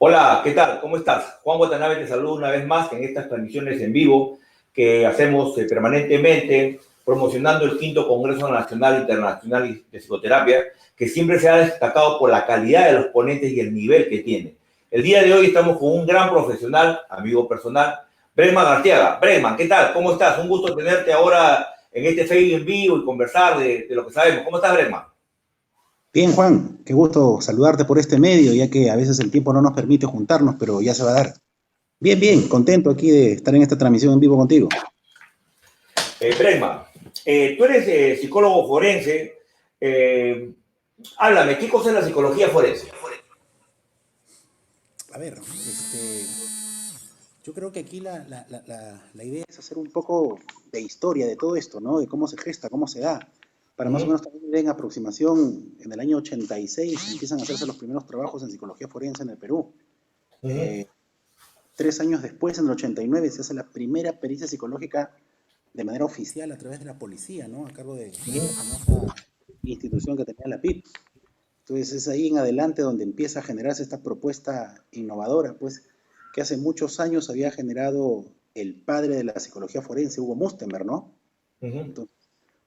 Hola, ¿qué tal? ¿Cómo estás? Juan Watanabe te saluda una vez más en estas transmisiones en vivo que hacemos permanentemente promocionando el quinto Congreso Nacional Internacional de Psicoterapia, que siempre se ha destacado por la calidad de los ponentes y el nivel que tiene. El día de hoy estamos con un gran profesional, amigo personal, Bregman Arteaga. Bregman, ¿qué tal? ¿Cómo estás? Un gusto tenerte ahora en este Facebook en vivo y conversar de lo que sabemos. ¿Cómo estás, Bregman? Bien, Juan, qué gusto saludarte por este medio, ya que a veces el tiempo no nos permite juntarnos, pero ya se va a dar. Bien, bien, contento aquí de estar en esta transmisión en vivo contigo. Bregman, tú eres psicólogo forense. Háblame, ¿qué cosa es la psicología forense? A ver, yo creo que aquí la idea es hacer un poco de historia de todo esto, ¿no? De cómo se gesta, cómo se da. Para más o menos también en aproximación, en el año 86 empiezan a hacerse los primeros trabajos en psicología forense en el Perú. 3 años después, en el 89, se hace la primera pericia psicológica de manera oficial a través de la policía, ¿no? A cargo de la famosa institución que tenía la PIP. Entonces es ahí en adelante donde empieza a generarse esta propuesta innovadora, pues, que hace muchos años había generado el padre de la psicología forense, Hugo Mustenberg, ¿no? Entonces,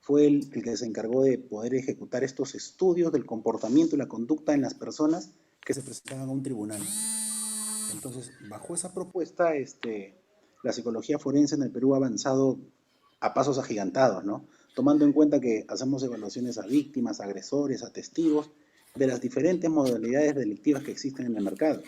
fue el que se encargó de poder ejecutar estos estudios del comportamiento y la conducta en las personas que se presentaban a un tribunal. Entonces, bajo esa propuesta, la psicología forense en el Perú ha avanzado a pasos agigantados, ¿no? Tomando en cuenta que hacemos evaluaciones a víctimas, a agresores, a testigos, de las diferentes modalidades delictivas que existen en el mercado.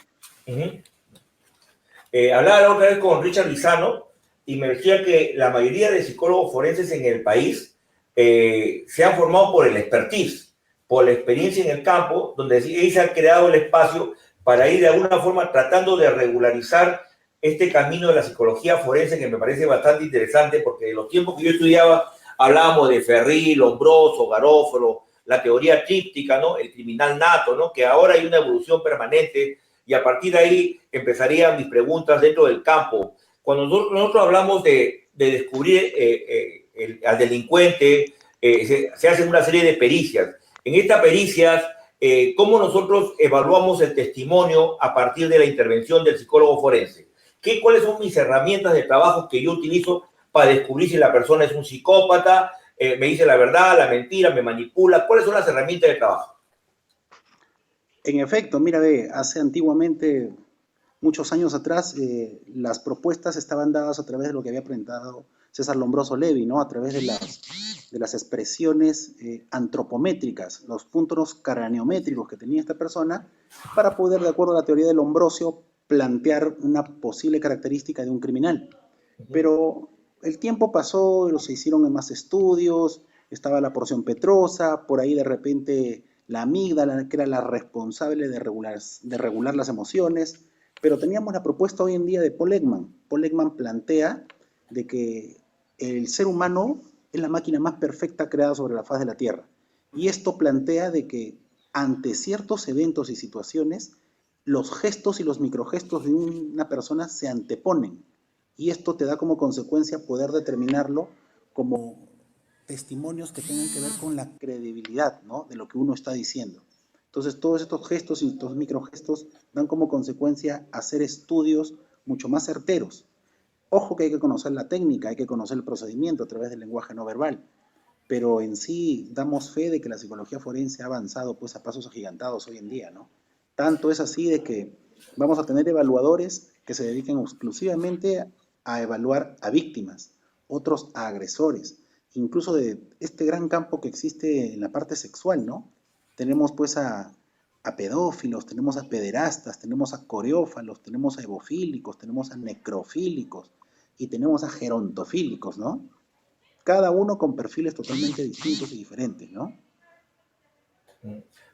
Hablaba la otra vez con Richard Lizano y me decía que la mayoría de psicólogos forenses en el país se han formado por el expertise, por la experiencia en el campo, donde ahí se ha creado el espacio para ir de alguna forma tratando de regularizar este camino de la psicología forense, que me parece bastante interesante, porque en los tiempos que yo estudiaba hablábamos de Ferri, Lombroso, Garófalo, la teoría tríptica, ¿no? El criminal nato, ¿no? Que ahora hay una evolución permanente y a partir de ahí empezarían mis preguntas dentro del campo. Cuando nosotros hablamos de descubrir al delincuente, se hacen una serie de pericias. En estas pericias, ¿cómo nosotros evaluamos el testimonio a partir de la intervención del psicólogo forense? ¿Cuáles son mis herramientas de trabajo que yo utilizo para descubrir si la persona es un psicópata, me dice la verdad, la mentira, me manipula? ¿Cuáles son las herramientas de trabajo? En efecto, mira, hace antiguamente, muchos años atrás, las propuestas estaban dadas a través de lo que había presentado César Lombroso Levi, ¿no? A través de las expresiones antropométricas, los puntos craneométricos que tenía esta persona, para poder, de acuerdo a la teoría de Lombroso, plantear una posible característica de un criminal. Pero el tiempo pasó, se hicieron más estudios, estaba la porción petrosa, por ahí de repente la amígdala, que era la responsable de regular las emociones, pero teníamos la propuesta hoy en día de Paul Ekman. Paul Ekman plantea de que el ser humano es la máquina más perfecta creada sobre la faz de la Tierra. Y esto plantea de que ante ciertos eventos y situaciones, los gestos y los microgestos de una persona se anteponen. Y esto te da como consecuencia poder determinarlo como testimonios que tengan que ver con la credibilidad, ¿no? De lo que uno está diciendo. Entonces, todos estos gestos y estos microgestos dan como consecuencia hacer estudios mucho más certeros. Ojo que hay que conocer la técnica, hay que conocer el procedimiento a través del lenguaje no verbal, pero en sí damos fe de que la psicología forense ha avanzado pues a pasos agigantados hoy en día, ¿no? Tanto es así de que vamos a tener evaluadores que se dediquen exclusivamente a evaluar a víctimas, otros a agresores, incluso de este gran campo que existe en la parte sexual, ¿no? Tenemos pues a pedófilos, tenemos a pederastas, tenemos a coreófalos, tenemos a hebofílicos, tenemos a necrofílicos y tenemos a gerontofílicos, ¿no? Cada uno con perfiles totalmente distintos y diferentes, ¿no?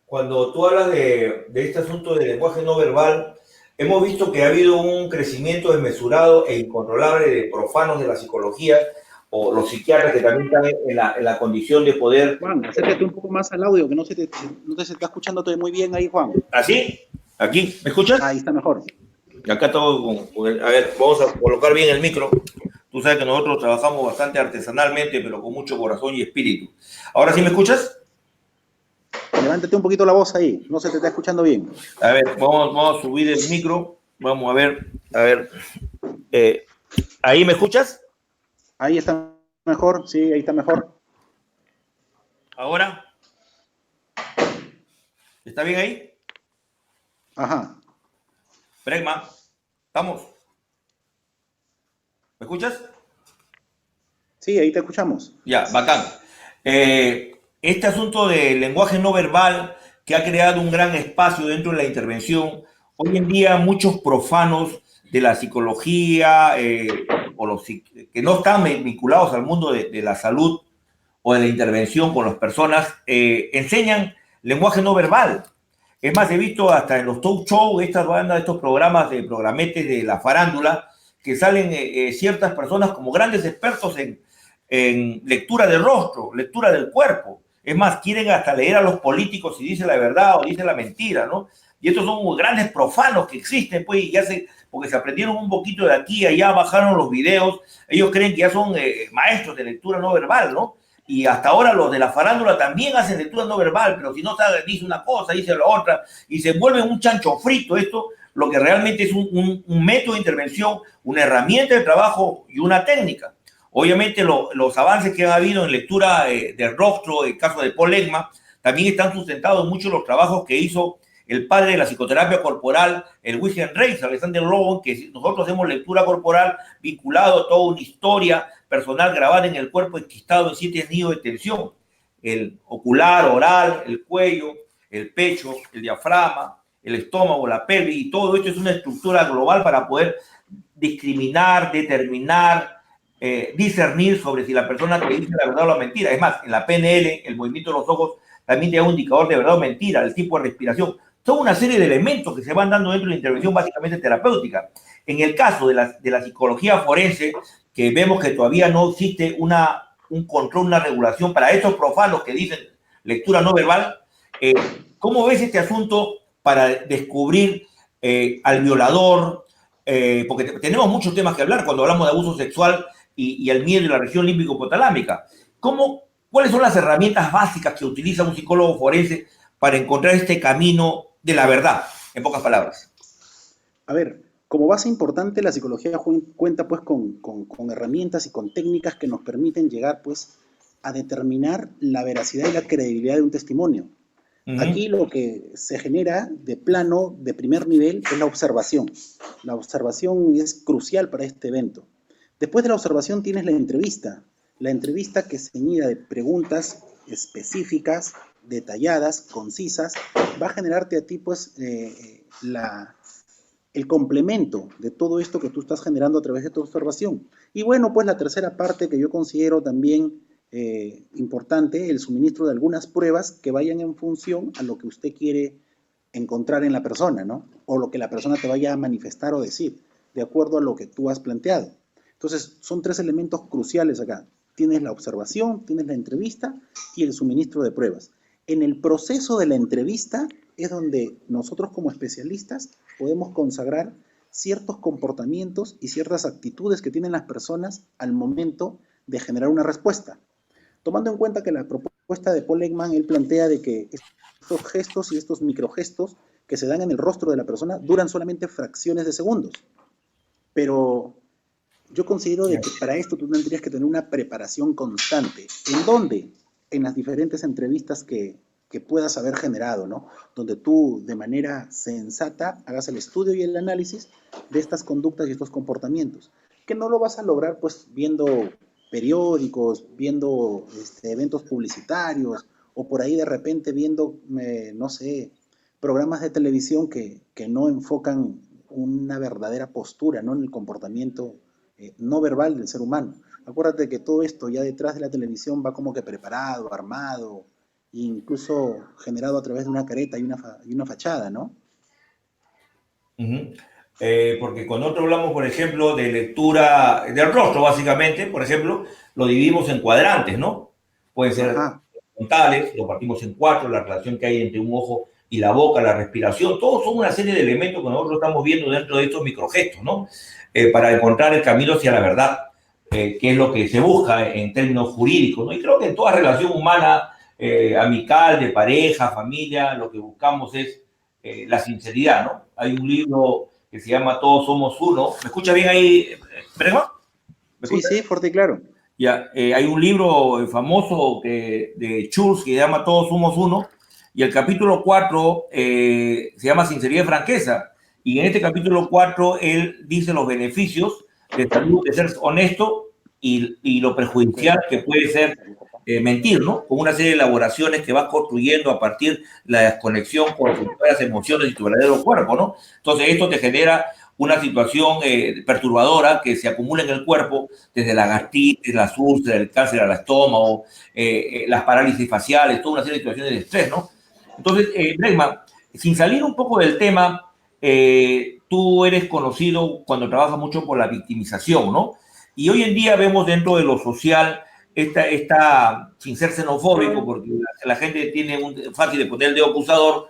Cuando tú hablas de este asunto del lenguaje no verbal, hemos visto que ha habido un crecimiento desmesurado e incontrolable de profanos de la psicología o los psiquiatras que también están en la condición de poder... Juan, acércate un poco más al audio, que no se está escuchando todo muy bien ahí, Juan. ¿Así? ¿Aquí? ¿Me escuchas? Ahí está mejor. Acá todo a ver, vamos a colocar bien el micro. Tú sabes que nosotros trabajamos bastante artesanalmente, pero con mucho corazón y espíritu. ¿Ahora sí me escuchas? levántate un poquito la voz ahí, no se te está escuchando bien. A ver, vamos a subir el micro, vamos a ver, ¿ahí me escuchas? Ahí está mejor, sí, ahí está mejor. ¿Ahora? ¿Está bien ahí? Ajá. Bregma, ¿estamos? ¿Me escuchas? Sí, ahí te escuchamos. Ya, bacán. Este asunto del lenguaje no verbal que ha creado un gran espacio dentro de la intervención, hoy en día muchos profanos de la psicología o los que no están vinculados al mundo de la salud o de la intervención con las personas, enseñan lenguaje no verbal. Es más, he visto hasta en los talk shows, estas bandas, estos programas de programetes de la farándula, que salen ciertas personas como grandes expertos en lectura de rostro, lectura del cuerpo. Es más, quieren hasta leer a los políticos si dice la verdad o dice la mentira, ¿no? Y estos son grandes profanos que existen, pues, y ya porque se aprendieron un poquito de aquí y allá, bajaron los videos, ellos creen que ya son maestros de lectura no verbal, ¿no? Y hasta ahora los de la farándula también hacen lectura no verbal, pero si no sabe, dice una cosa, dice la otra, y se vuelve un chancho frito esto, lo que realmente es un método de intervención, una herramienta de trabajo y una técnica. Obviamente los avances que ha habido en lectura del rostro, el caso de Paul Ekman, también están sustentados mucho los trabajos que hizo el padre de la psicoterapia corporal, el Wilhelm Reis, Alexander Lowen, que nosotros hacemos lectura corporal vinculado a toda una historia personal grabada en el cuerpo enquistado en 7 anillos de tensión, el ocular, oral, el cuello, el pecho, el diafragma, el estómago, la pelvis, y todo esto es una estructura global para poder discriminar, determinar, discernir sobre si la persona te dice la verdad o la mentira. Es más, en la PNL, el movimiento de los ojos también te da un indicador de verdad o mentira, el tipo de respiración. Son una serie de elementos que se van dando dentro de la intervención básicamente terapéutica. En el caso de la psicología forense, que vemos que todavía no existe un control, una regulación para estos profanos que dicen lectura no verbal, ¿cómo ves este asunto para descubrir al violador? Porque tenemos muchos temas que hablar cuando hablamos de abuso sexual y el miedo en la región límbico-hipotalámica. ¿Cuáles son las herramientas básicas que utiliza un psicólogo forense para encontrar este camino de la verdad, en pocas palabras? A ver, como base importante, la psicología cuenta pues con herramientas y con técnicas que nos permiten llegar pues a determinar la veracidad y la credibilidad de un testimonio. Aquí lo que se genera de plano, de primer nivel, es la observación. La observación es crucial para este evento. Después de la observación tienes la entrevista que se mida de preguntas específicas, detalladas, concisas, va a generarte a ti pues el complemento de todo esto que tú estás generando a través de tu observación. Y bueno, pues la tercera parte que yo considero también importante, el suministro de algunas pruebas que vayan en función a lo que usted quiere encontrar en la persona, ¿no? O lo que la persona te vaya a manifestar o decir, de acuerdo a lo que tú has planteado. Entonces, son 3 elementos cruciales acá. Tienes la observación, tienes la entrevista y el suministro de pruebas. En el proceso de la entrevista es donde nosotros como especialistas podemos consagrar ciertos comportamientos y ciertas actitudes que tienen las personas al momento de generar una respuesta. Tomando en cuenta que la propuesta de Paul Ekman, él plantea de que estos gestos y estos microgestos que se dan en el rostro de la persona duran solamente fracciones de segundos. Pero yo considero de que para esto tú tendrías que tener una preparación constante. ¿En dónde? En las diferentes entrevistas que puedas haber generado, ¿no? Donde tú de manera sensata hagas el estudio y el análisis de estas conductas y estos comportamientos, que no lo vas a lograr pues viendo periódicos, viendo eventos publicitarios o por ahí de repente viendo, no sé, programas de televisión que no enfocan una verdadera postura, ¿no? En el comportamiento no verbal del ser humano. Acuérdate que todo esto ya detrás de la televisión va como que preparado, armado, e incluso generado a través de una careta y una fachada, ¿no? Porque cuando nosotros hablamos, por ejemplo, de lectura del rostro, básicamente, por ejemplo, lo dividimos en cuadrantes, ¿no? Pueden ser frontales, lo partimos en 4, la relación que hay entre un ojo y la boca, la respiración, todos son una serie de elementos que nosotros estamos viendo dentro de estos microgestos, ¿no? Para encontrar el camino hacia la verdad, que es lo que se busca en términos jurídicos, ¿no? Y creo que en toda relación humana amical, de pareja, familia, lo que buscamos es la sinceridad, ¿no? Hay un libro que se llama Todos Somos Uno. ¿Me escucha bien ahí, Bregman? ¿Me Sí, escucha? sí, fuerte y claro. Ya, hay un libro famoso de Schultz que se llama Todos Somos Uno, y el capítulo 4 se llama Sinceridad y Franqueza. Y en este capítulo 4 él dice los beneficios de salud, de ser honesto y lo perjudicial que puede ser mentir, ¿no? Con una serie de elaboraciones que vas construyendo a partir de la desconexión con tus propias emociones y tu verdadero cuerpo, ¿no? Entonces esto te genera una situación perturbadora que se acumula en el cuerpo, desde la gastritis, las úlceras, el cáncer al estómago, las parálisis faciales, toda una serie de situaciones de estrés, ¿no? Entonces, Bregman, sin salir un poco del tema, tú eres conocido cuando trabajas mucho por la victimización, ¿no? Y hoy en día vemos dentro de lo social sin ser xenofóbico, porque la gente tiene fácil de poner el dedo acusador.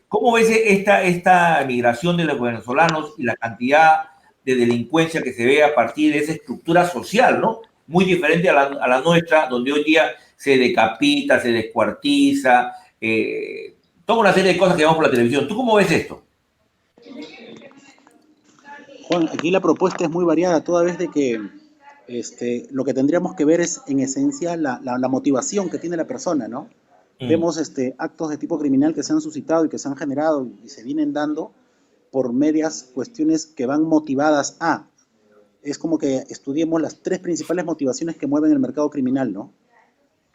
¿Cómo ves esta migración de los venezolanos y la cantidad de delincuencia que se ve a partir de esa estructura social, ¿no? Muy diferente a la nuestra, donde hoy día se decapita, se descuartiza, toda una serie de cosas que vemos por la televisión. ¿Tú cómo ves esto? Juan, aquí la propuesta es muy variada, toda vez de que lo que tendríamos que ver es en esencia la motivación que tiene la persona, ¿no? Vemos actos de tipo criminal que se han suscitado y que se han generado y se vienen dando por medias cuestiones que van motivadas a. Es como que estudiemos las tres principales motivaciones que mueven el mercado criminal, ¿no?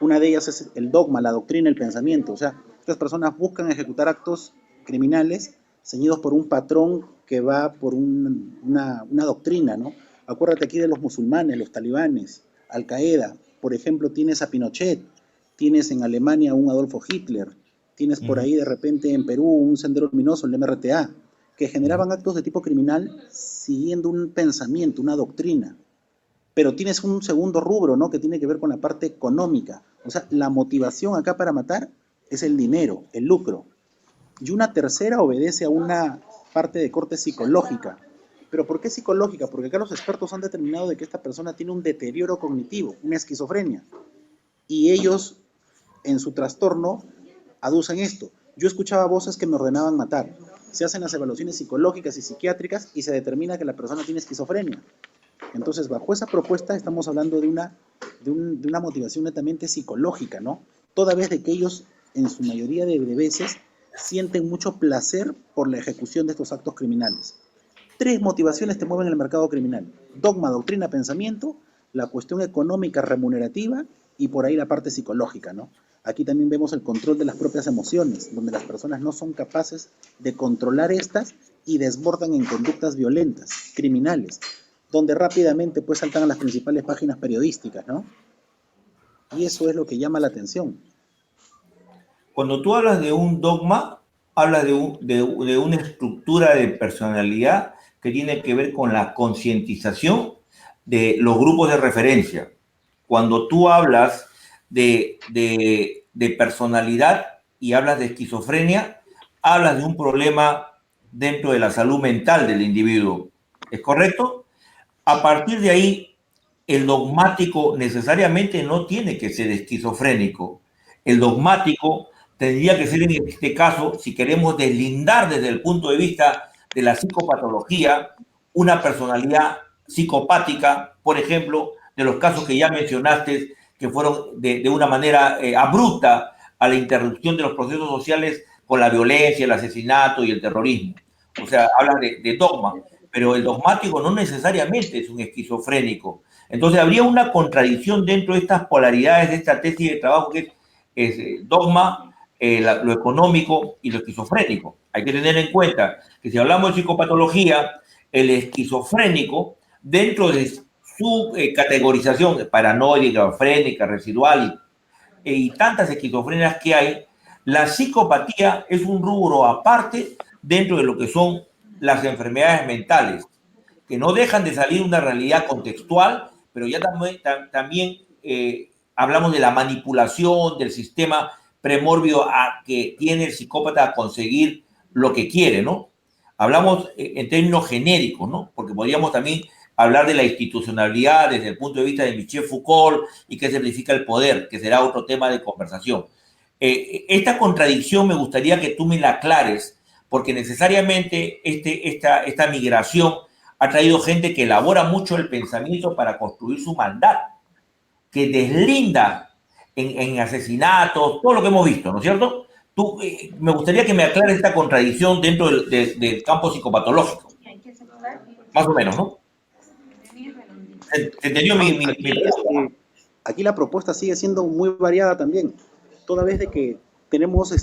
Una de ellas es el dogma, la doctrina, el pensamiento. O sea, estas personas buscan ejecutar actos criminales ceñidos por un patrón que va por una doctrina, ¿no? Acuérdate aquí de los musulmanes, los talibanes, Al Qaeda. Por ejemplo, tienes a Pinochet, tienes en Alemania un Adolfo Hitler, tienes por ahí de repente en Perú un Sendero Luminoso, el MRTA, que generaban actos de tipo criminal siguiendo un pensamiento, una doctrina. Pero tienes un segundo rubro, ¿no? Que tiene que ver con la parte económica. O sea, la motivación acá para matar es el dinero, el lucro. Y una tercera obedece a una parte de corte psicológica. ¿Pero por qué psicológica? Porque acá los expertos han determinado de que esta persona tiene un deterioro cognitivo, una esquizofrenia. Y ellos, en su trastorno, aducen esto. Yo escuchaba voces que me ordenaban matar. Se hacen las evaluaciones psicológicas y psiquiátricas y se determina que la persona tiene esquizofrenia. Entonces, bajo esa propuesta estamos hablando de una motivación netamente psicológica, ¿no? Toda vez de que ellos, en su mayoría de veces, sienten mucho placer por la ejecución de estos actos criminales. Tres motivaciones te mueven el mercado criminal: dogma, doctrina, pensamiento, la cuestión económica remunerativa y por ahí la parte psicológica, ¿no? Aquí también vemos el control de las propias emociones, donde las personas no son capaces de controlar estas y desbordan en conductas violentas, criminales, donde rápidamente pues saltan a las principales páginas periodísticas, ¿no? Y eso es lo que llama la atención. Cuando tú hablas de un dogma, hablas de una estructura de personalidad que tiene que ver con la concientización de los grupos de referencia. Cuando tú hablas de personalidad y hablas de esquizofrenia, hablas de un problema dentro de la salud mental del individuo. ¿Es correcto? A partir de ahí, el dogmático necesariamente no tiene que ser esquizofrénico. El dogmático tendría que ser, en este caso, si queremos deslindar desde el punto de vista de la psicopatología, una personalidad psicopática, por ejemplo, de los casos que ya mencionaste, que fueron de una manera abrupta a la interrupción de los procesos sociales con la violencia, el asesinato y el terrorismo. O sea, habla de dogma, pero el dogmático no necesariamente es un esquizofrénico. Entonces habría una contradicción dentro de estas polaridades de esta tesis de trabajo que es dogma, lo económico y lo esquizofrénico. Hay que tener en cuenta que si hablamos de psicopatología, el esquizofrénico, dentro de su categorización paranoica, frénica, residual y tantas esquizofrenias que hay, la psicopatía es un rubro aparte dentro de lo que son las enfermedades mentales, que no dejan de salir una realidad contextual, pero ya también hablamos de la manipulación del sistema premórbido que tiene el psicópata a conseguir lo que quiere, ¿no? Hablamos en términos genéricos, ¿no? Porque podríamos también hablar de la institucionalidad desde el punto de vista de Michel Foucault y qué significa el poder, que será otro tema de conversación. Esta contradicción me gustaría que tú me la aclares, porque necesariamente esta migración ha traído gente que elabora mucho el pensamiento para construir su maldad, que deslinda en asesinatos, todo lo que hemos visto, ¿no es cierto? Me gustaría que me aclares esta contradicción dentro del campo psicopatológico. Más o menos, ¿no? ¿Se entendió aquí la propuesta sigue siendo muy variada también, toda vez de que tenemos,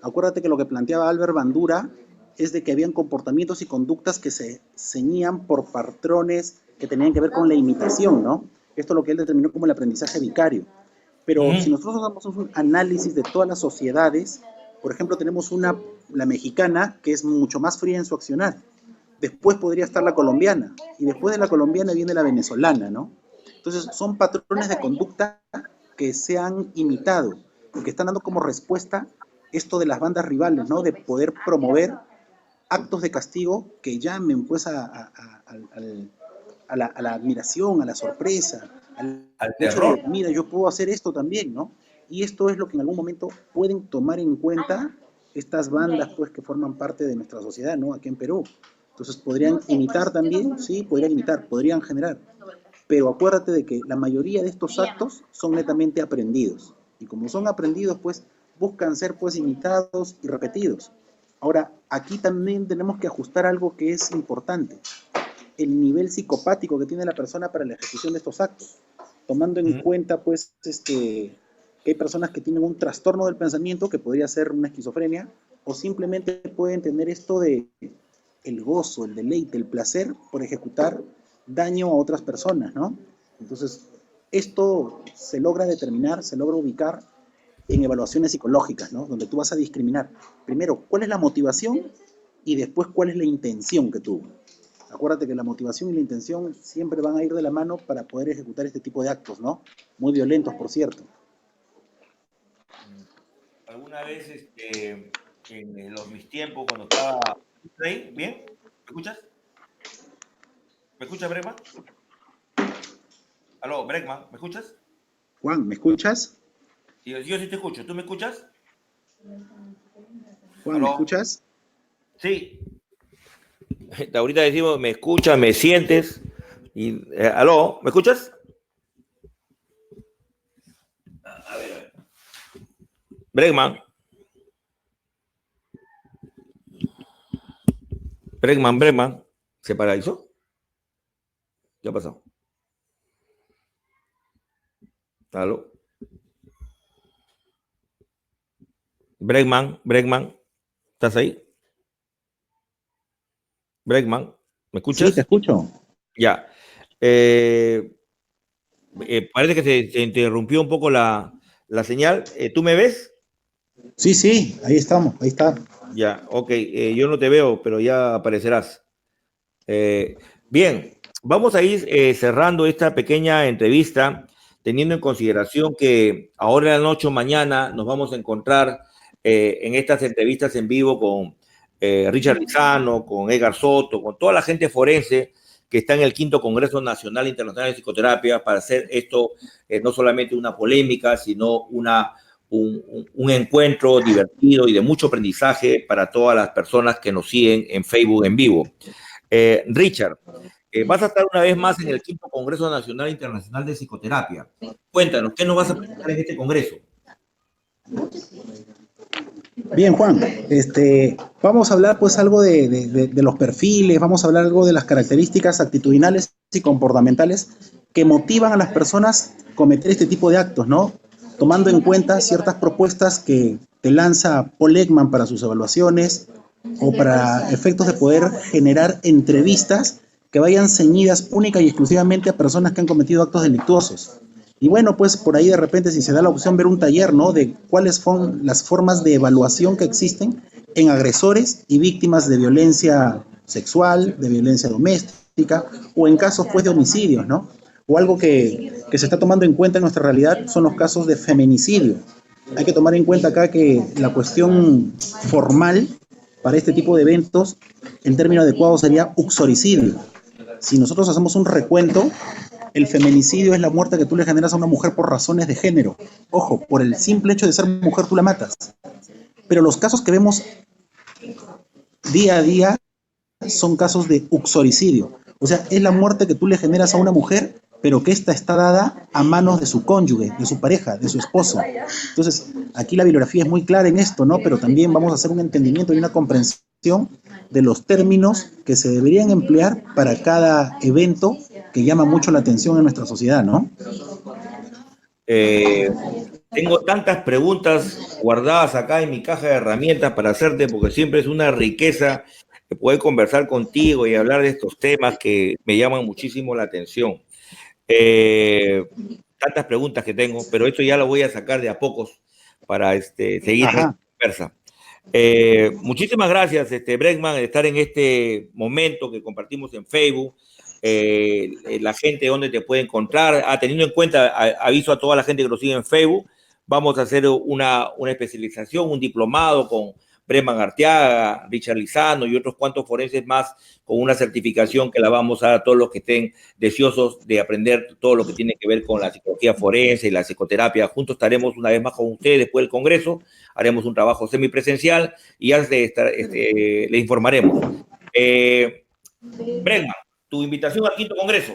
acuérdate que lo que planteaba Albert Bandura es de que habían comportamientos y conductas que se ceñían por patrones que tenían que ver con la imitación, ¿no? Esto es lo que él determinó como el aprendizaje vicario. Pero si nosotros hacemos un análisis de todas las sociedades, por ejemplo, tenemos la mexicana, que es mucho más fría en su accionar. Después podría estar la colombiana, y después de la colombiana viene la venezolana, ¿no? Entonces, son patrones de conducta que se han imitado, y que están dando como respuesta esto de las bandas rivales, ¿no? De poder promover actos de castigo que llamen, pues, a la admiración, a la sorpresa, al hecho de, mira, yo puedo hacer esto también, ¿no? Y esto es lo que en algún momento pueden tomar en cuenta estas bandas, pues, que forman parte de nuestra sociedad, ¿no? Aquí en Perú. Entonces, ¿podrían imitar también? Sí, podrían imitar, podrían generar. Pero acuérdate de que la mayoría de estos actos son netamente aprendidos. Y como son aprendidos, pues, buscan ser, pues, imitados y repetidos. Ahora, aquí también tenemos que ajustar algo que es importante. El nivel psicopático que tiene la persona para la ejecución de estos actos. Tomando en cuenta, pues, que hay personas que tienen un trastorno del pensamiento, que podría ser una esquizofrenia, o simplemente pueden tener esto de el gozo, el deleite, el placer por ejecutar daño a otras personas, ¿no? Entonces, esto se logra determinar, se logra ubicar en evaluaciones psicológicas, ¿no? Donde tú vas a discriminar, primero, cuál es la motivación y después cuál es la intención que tuvo. Acuérdate que la motivación y la intención siempre van a ir de la mano para poder ejecutar este tipo de actos, ¿no? Muy violentos, por cierto. Alguna vez, en mis tiempos, cuando estaba ahí, ¿bien? ¿Me escuchas? ¿Me escuchas, Bregman? Aló, Bregman, ¿me escuchas? Juan, ¿me escuchas? Yo sí te escucho. ¿Tú me escuchas? Juan, ¿aló? ¿Me escuchas? Sí. Ahorita decimos, ¿me escuchas? ¿Me sientes? Y, aló, ¿me escuchas? A ver. Bregman. Bregman. ¿Se paralizó? ¿Qué ha pasado? ¿Aló? Bregman, ¿estás ahí? Bregman, ¿me escuchas? Sí, te escucho. Ya. Parece que se interrumpió un poco la señal. ¿Tú me ves? Sí, ahí estamos, ahí está. Ya, ok. Yo no te veo, pero ya aparecerás. Bien, vamos a ir cerrando esta pequeña entrevista, teniendo en consideración que ahora en la noche o mañana nos vamos a encontrar en estas entrevistas en vivo con Richard Lizano, con Edgar Soto, con toda la gente forense que está en el 5º Congreso Nacional Internacional de Psicoterapia, para hacer esto no solamente una polémica, sino un encuentro divertido y de mucho aprendizaje para todas las personas que nos siguen en Facebook en vivo. Richard, vas a estar una vez más en el 5º Congreso Nacional Internacional de Psicoterapia. Cuéntanos, ¿qué nos vas a presentar en este congreso? Bien, Juan, vamos a hablar pues algo de los perfiles, vamos a hablar algo de las características actitudinales y comportamentales que motivan a las personas a cometer este tipo de actos, ¿no? Tomando en cuenta ciertas propuestas que te lanza Paul Ekman para sus evaluaciones o para efectos de poder generar entrevistas que vayan ceñidas única y exclusivamente a personas que han cometido actos delictuosos. Y bueno, pues por ahí de repente si se da la opción ver un taller, ¿no? De cuáles son las formas de evaluación que existen en agresores y víctimas de violencia sexual, de violencia doméstica o en casos pues de homicidios, ¿no? O algo que se está tomando en cuenta en nuestra realidad son los casos de feminicidio. Hay que tomar en cuenta acá que la cuestión formal para este tipo de eventos, en términos adecuados, sería uxoricidio. Si nosotros hacemos un recuento, el feminicidio es la muerte que tú le generas a una mujer por razones de género. Ojo, por el simple hecho de ser mujer tú la matas. Pero los casos que vemos día a día son casos de uxoricidio. O sea, es la muerte que tú le generas a una mujer, pero que ésta está dada a manos de su cónyuge, de su pareja, de su esposo. Entonces, aquí la bibliografía es muy clara en esto, ¿no? Pero también vamos a hacer un entendimiento y una comprensión de los términos que se deberían emplear para cada evento que llama mucho la atención en nuestra sociedad, ¿no? Tengo tantas preguntas guardadas acá en mi caja de herramientas para hacerte, porque siempre es una riqueza poder conversar contigo y hablar de estos temas que me llaman muchísimo la atención. Tantas preguntas que tengo, pero esto ya lo voy a sacar de a pocos para seguir nuestra conversa. Muchísimas gracias, Bregman, de estar en este momento que compartimos en Facebook. La gente donde te puede encontrar, teniendo en cuenta, aviso a toda la gente que nos sigue en Facebook, vamos a hacer una especialización, un diplomado con Bregman Arteaga, Richard Lizano y otros cuantos forenses más, con una certificación que la vamos a dar a todos los que estén deseosos de aprender todo lo que tiene que ver con la psicología forense y la psicoterapia. Juntos estaremos una vez más con ustedes después del Congreso, haremos un trabajo semipresencial y ya le informaremos. Bregman, tu invitación al quinto Congreso.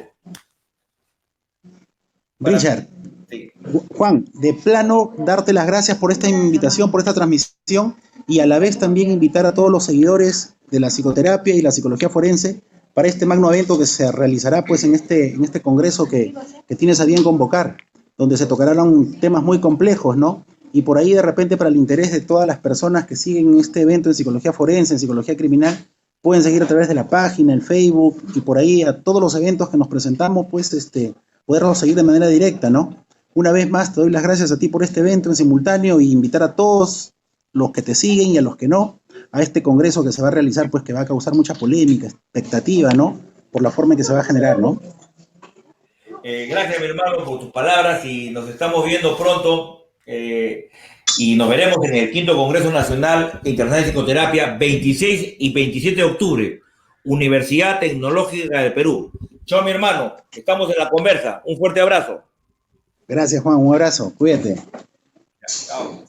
Richard, sí. Juan, de plano, darte las gracias por esta invitación, por esta transmisión, y a la vez también invitar a todos los seguidores de la psicoterapia y la psicología forense para este magno evento que se realizará pues en este congreso que tienes a bien convocar, donde se tocarán temas muy complejos, ¿no? Y por ahí de repente, para el interés de todas las personas que siguen este evento en psicología forense, en psicología criminal, pueden seguir a través de la página, el Facebook, y por ahí a todos los eventos que nos presentamos, pues poderlos seguir de manera directa, ¿no? Una vez más, te doy las gracias a ti por este evento en simultáneo y invitar a todos los que te siguen y a los que no, a este congreso que se va a realizar, pues que va a causar mucha polémica, expectativa, ¿no? Por la forma en que se va a generar, ¿no? Gracias, mi hermano, por tus palabras y nos estamos viendo pronto y nos veremos en el quinto Congreso Nacional Internacional de Psicoterapia, 26 y 27 de octubre, Universidad Tecnológica del Perú. Chao, mi hermano, estamos en la conversa. Un fuerte abrazo. Gracias, Juan, un abrazo, cuídate. Chao.